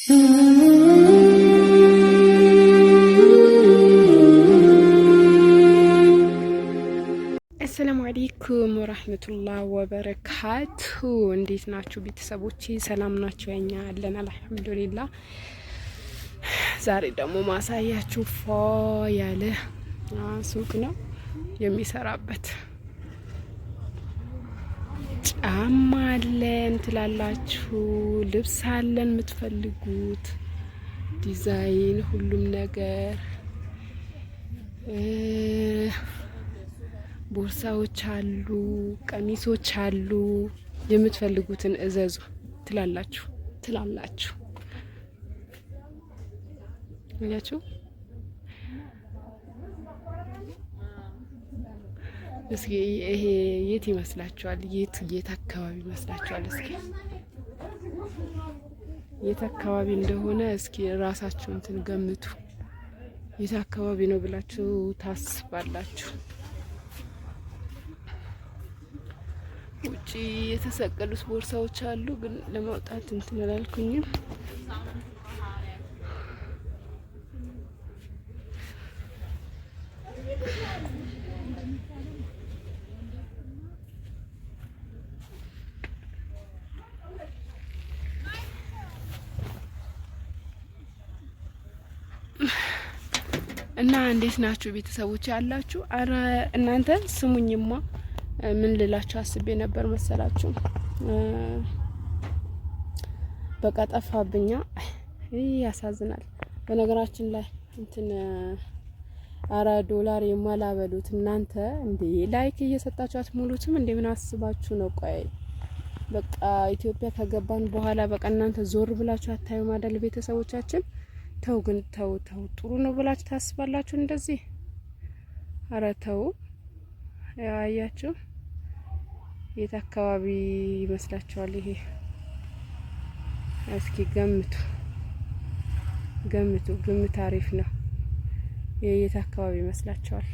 السلام عليكم ورحمة الله وبركاته እንዴት ናችሁ ቤተሰቦቼ ሰላም ናችሁ ያኛ አለን አልহামዱሊላህ ዛሬ ደግሞ ማሳያችሁ ፎ ያለ ሱቅ ነው የሚሰራበት ጫማ አለን ትላላችሁ ልብስ አለን የምትፈልጉት ዲዛይን ሁሉም ነገር ቦርሳዎች አሉ ቀሚሶች አሉ የምትፈልጉትን እዘዙ ትላላችሁ አያችሁ እስኪ ይሄ የት ይመስላችኋል የት አካባቢ ይመስላችኋል እስኪ የት አካባቢ እንደሆነ እስኪ ራሳችሁ እንትን ገምቱ የት አካባቢ ነው ብላችሁ ታስባላችሁ ውጪ የተሰቀሉት ቦርሳዎች አሉ ግን ለማውጣት እንትን አላልኩኝም እና እንዴት ናችሁ ቤተሰቦች ያላችሁ አረ እናንተ ስሙኝማ ምን ልላችሁ አስቤ ነበር መሰላችሁ በቃ ጠፋብኛ ያሳዝናል በነገራችን ላይ እንትን አራ ዶላር የማላበሉት እናንተ እንዴ ላይክ እየሰጣችሁ አትሞሉትም እንዴ ምን አስባችሁ ነው ቆይ በቃ ኢትዮጵያ ከገባን በኋላ በቃ እናንተ ዞር ብላችሁ አታዩ ማደል ቤተሰቦቻችን ተው ግን ተው ጥሩ ነው ብላችሁ ታስባላችሁ እንደዚህ አረ ተው ያያችሁ የት አካባቢ ይመስላችኋል ይሄ እስኪ ግምት አሪፍ ነው የት አካባቢ ይመስላችኋል